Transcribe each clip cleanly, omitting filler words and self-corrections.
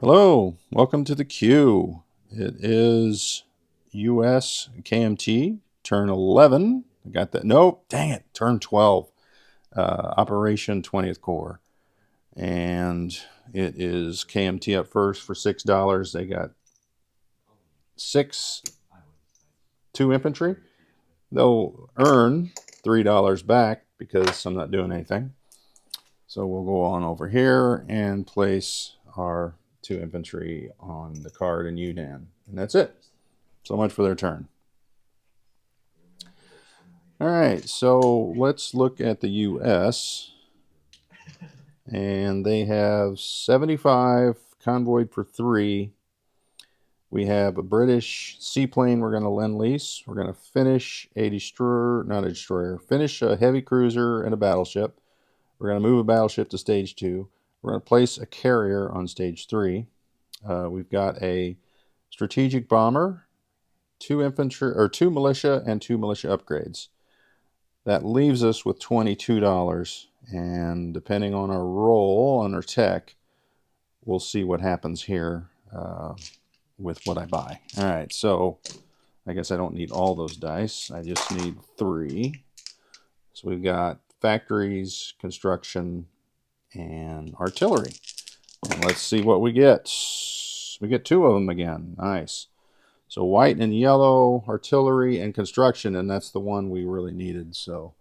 Hello, welcome to the queue. It is US KMT, turn 11. I got that. Nope, dang it, turn 12. Operation 20th Corps. And it is KMT up first for $6. They got two infantry. They'll earn $3 back because I'm not doing anything. So we'll go on over here and place our two infantry on the card in UDAN. And that's it. So much for their turn. All right, so let's look at the U.S. And they have 75 convoyed for 3. We have a British seaplane we're going to lend lease. We're going to finish a destroyer, not a destroyer, finish a heavy cruiser and a battleship. We're going to move a battleship to stage 2. We're going to place a carrier on stage 3. We've got a strategic bomber, 2 infantry or 2 militia, and 2 militia upgrades. That leaves us with $22, and depending on our roll on our tech, we'll see what happens here with what I buy. All right, so I guess I don't need all those dice. I just need 3. So we've got factories, construction, and artillery. And let's see what we get. We get 2 of them again. Nice. So white and yellow, artillery and construction, and that's the one we really needed. So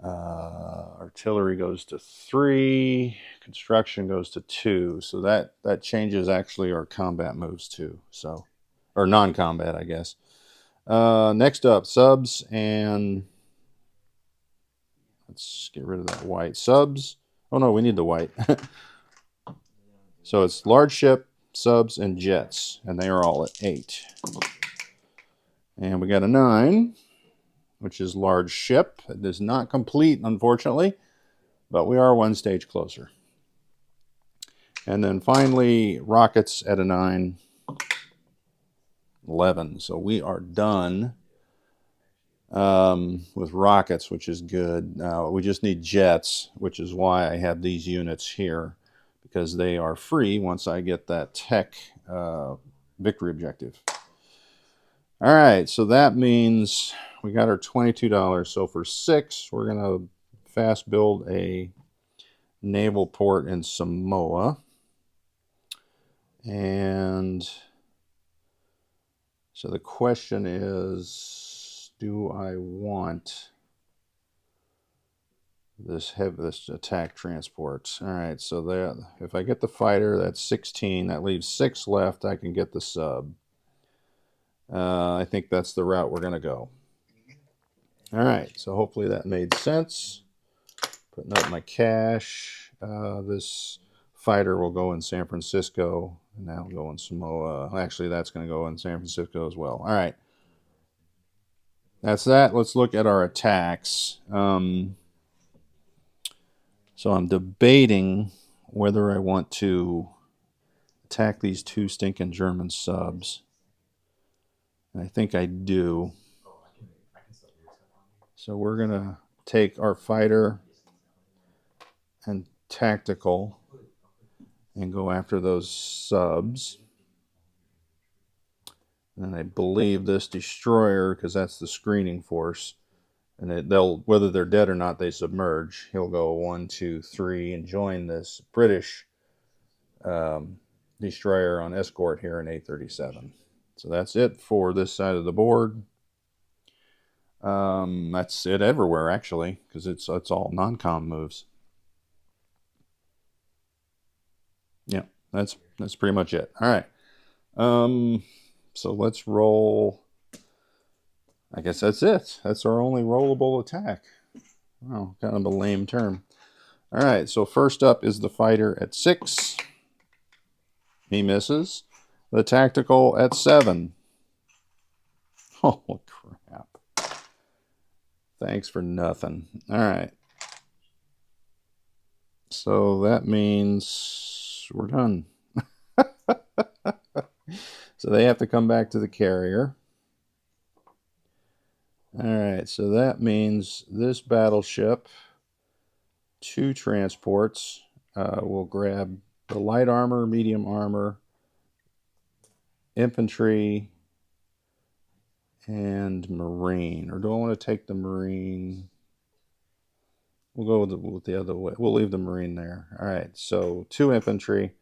artillery goes to 3, construction goes to 2. So that changes actually our combat moves too. So, or non-combat, I guess. Next up, subs, and let's get rid of that white. Subs. Oh no, we need the white. So it's large ship, subs, and jets, and they are all at 8. And we got a 9, which is large ship. It is not complete, unfortunately, but we are 1 stage closer. And then finally, rockets at a 9, 11. So we are done with rockets, which is good. Now we just need jets, which is why I have these units here, because they are free once I get that tech victory objective. All right, so that means we got our $22. So for 6, we're going to fast build a naval port in Samoa. And so the question is, do I want this attack transport? All right, so that if I get the fighter, that's 16. That leaves 6 left. I can get the sub. I think that's the route we're going to go. All right, so hopefully that made sense. Putting up my cash. This fighter will go in San Francisco, and that'll go in Samoa. Actually, that's going to go in San Francisco as well. All right. That's that. Let's look at our attacks. So I'm debating whether I want to attack these 2 stinking German subs. And I think I do. So we're going to take our fighter and tactical and go after those subs. And I believe this destroyer, because that's the screening force, and they'll, whether they're dead or not, they submerge. He'll go 1, 2, 3 and join this British destroyer on escort here in 837. So that's it for this side of the board. That's it everywhere, actually, because it's all non-com moves. Yeah, that's pretty much it. All right. So let's roll. I guess that's it. That's our only rollable attack. Oh, kind of a lame term. All right, so first up is the fighter at 6. He misses. The tactical at 7. Oh, crap. Thanks for nothing. All right. So that means we're done. So they have to come back to the carrier. All right, so that means this battleship, 2 transports, will grab the light armor, medium armor, infantry, and marine. Or do I want to take the marine? We'll go with the other way. We'll leave the marine there. All right, so 2 infantry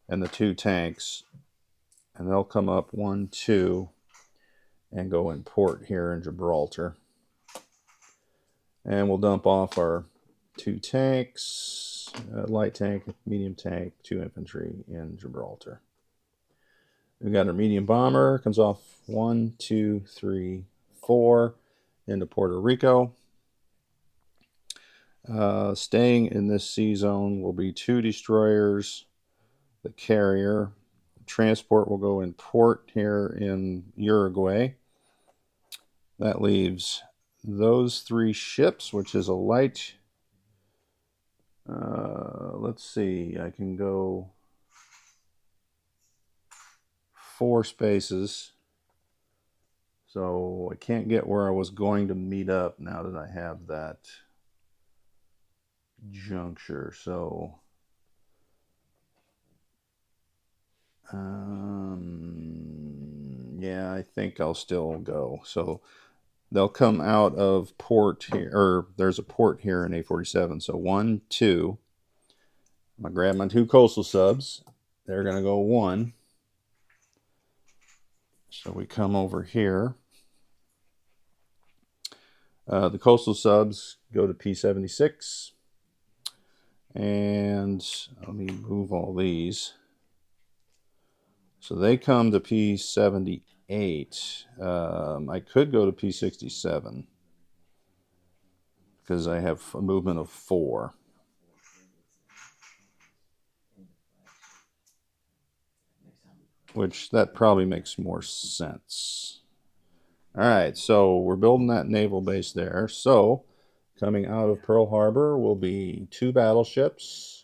and the 2 tanks. And they'll come up 1, 2, and go in port here in Gibraltar. And we'll dump off our 2 tanks, light tank, medium tank, 2 infantry in Gibraltar. We've got our medium bomber, comes off 1, 2, 3, 4 into Puerto Rico. Staying in this sea zone will be 2 destroyers, the carrier. Transport will go in port here in Uruguay. That leaves those 3 ships, which is a light. Let's see, I can go 4 spaces. So I can't get where I was going to meet up now that I have that juncture. So yeah, I think I'll still go. So they'll come out of port here, or there's a port here in A47. So 1, 2. I'm going to grab my 2 coastal subs. They're going to go 1. So we come over here. The coastal subs go to P76. And let me move all these. So they come to P78. I could go to P67 because I have a movement of 4. Which that probably makes more sense. All right, so we're building that naval base there. So coming out of Pearl Harbor will be 2 battleships,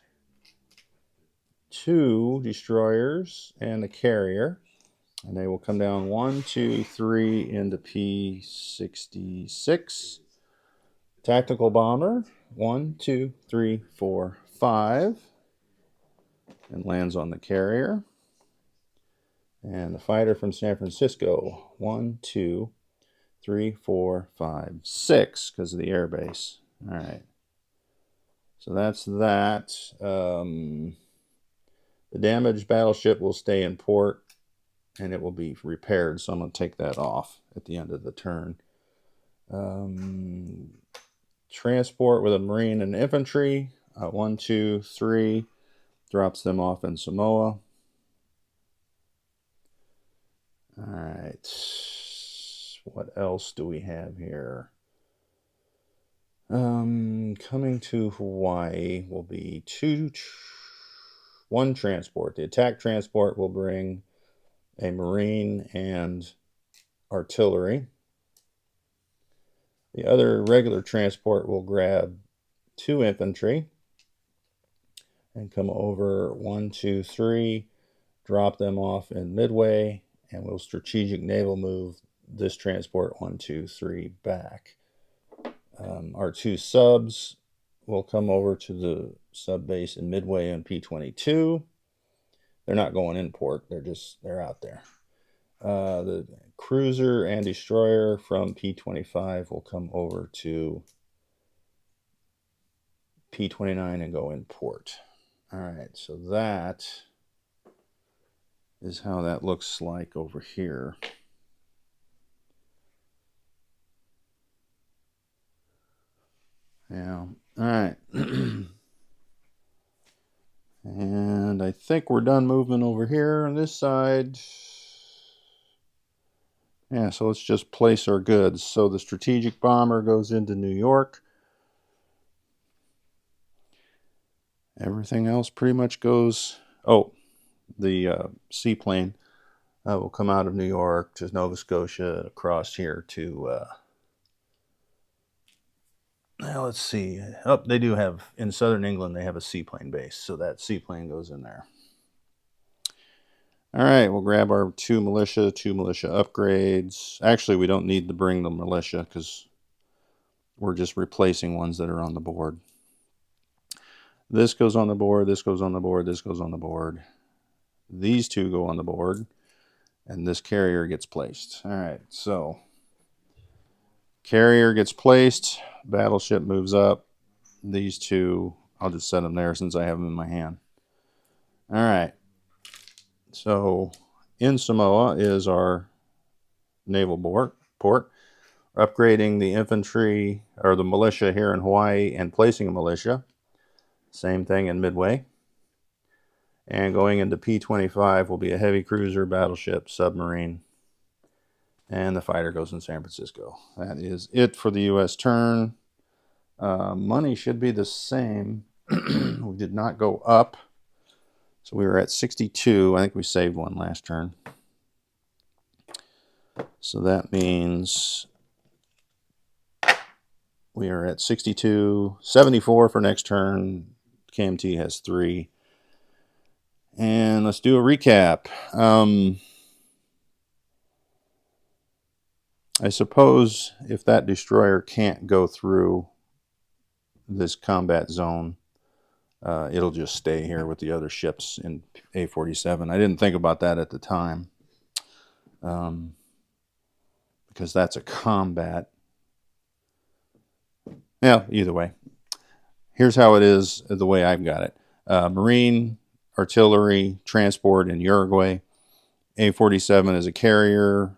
2 destroyers, and a carrier. And they will come down 1, 2, 3 into P66. Tactical bomber, 1, 2, 3, 4, 5. And lands on the carrier. And the fighter from San Francisco, 1, 2, 3, 4, 5, 6, because of the air base. All right. So that's that. The damaged battleship will stay in port, and it will be repaired. So I'm going to take that off at the end of the turn. Transport with a marine and infantry, 1, 2, 3, drops them off in Samoa. All right. What else do we have here? Coming to Hawaii will be 1 transport. The attack transport will bring a marine and artillery. The other regular transport will grab 2 infantry and come over 1, 2, 3, drop them off in Midway, and we'll strategic naval move this transport 1, 2, 3 back. Our 2 subs will come over to the sub base in Midway on P22. They're not going in port. They're out there. The cruiser and destroyer from P25 will come over to P29 and go in port. All right, so that is how that looks like over here. Yeah, all right. And I think we're done moving over here on this side. Yeah, so let's just place our goods. So the strategic bomber goes into New York. Everything else pretty much goes... Oh, the seaplane will come out of New York to Nova Scotia, across here to... Now let's see. Oh, they do have, in southern England, they have a seaplane base. So that seaplane goes in there. All right, we'll grab our 2 militia upgrades. Actually, we don't need to bring the militia because we're just replacing ones that are on the board. This goes on the board, this goes on the board, this goes on the board. These two go on the board, and this carrier gets placed. All right, so carrier gets placed, battleship moves up. These two, I'll just set them there since I have them in my hand. All right, so in Samoa is our naval port. Upgrading the infantry or the militia here in Hawaii and placing a militia. Same thing in Midway. And going into P-25 will be a heavy cruiser, battleship, submarine, and the fighter goes in San Francisco. That is it for the U.S. turn. Money should be the same. We did not go up. So we were at 62. I think we saved one last turn. So that means we are at 62. 74 for next turn. KMT has 3. And let's do a recap. I suppose if that destroyer can't go through this combat zone, it'll just stay here with the other ships in A-47. I didn't think about that at the time, because that's a combat. Yeah, either way. Here's how it is, the way I've got it. Marine, artillery, transport in Uruguay. A-47 is a carrier,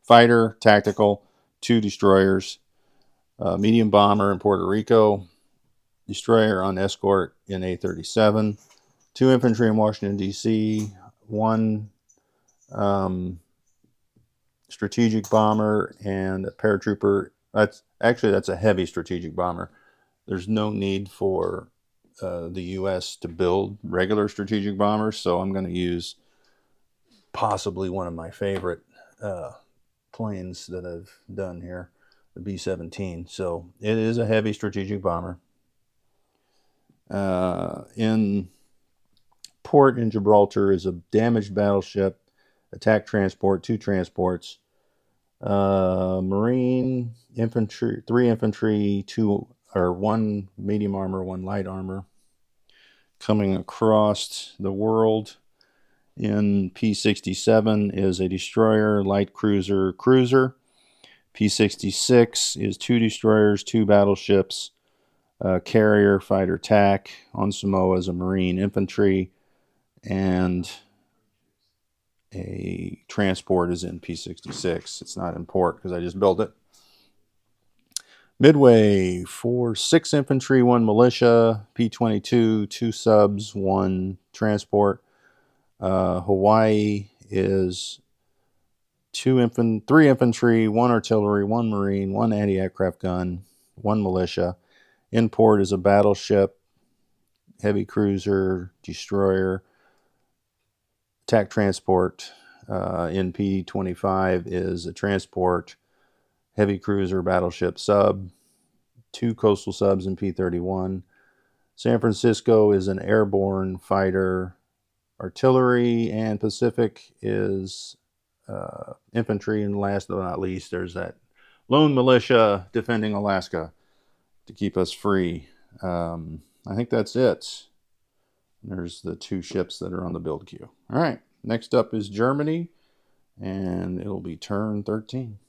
fighter, tactical, 2 destroyers, medium bomber in Puerto Rico, destroyer on escort in A-37, 2 infantry in Washington, D.C., 1 strategic bomber and a paratrooper. That's a heavy strategic bomber. There's no need for the U.S. to build regular strategic bombers, so I'm going to use possibly one of my favorite planes that I've done here, the B-17. So it is a heavy strategic bomber. In port in Gibraltar is a damaged battleship, attack transport, 2 transports, Marine, infantry, 3 infantry, 1 medium armor, 1 light armor. Coming across the world in P-67 is a destroyer, light cruiser, cruiser. P-66 is 2 destroyers, 2 battleships, carrier, fighter, tac. On Samoa is a Marine, infantry, and a transport is in P-66. It's not in port because I just built it. Midway for 6 infantry, 1 militia, P-22, 2 subs, 1 transport. Hawaii is 3 infantry, 1 artillery, 1 marine, 1 anti-aircraft gun, 1 militia. In port is a battleship, heavy cruiser, destroyer, attack transport. In P-25 is a transport, heavy cruiser, battleship, sub, 2 coastal subs in P-31. San Francisco is an airborne fighter, artillery, and Pacific is infantry. And last but not least, there's that lone militia defending Alaska to keep us free. I think that's it. There's the 2 ships that are on the build queue. All right, next up is Germany, and it'll be turn 13.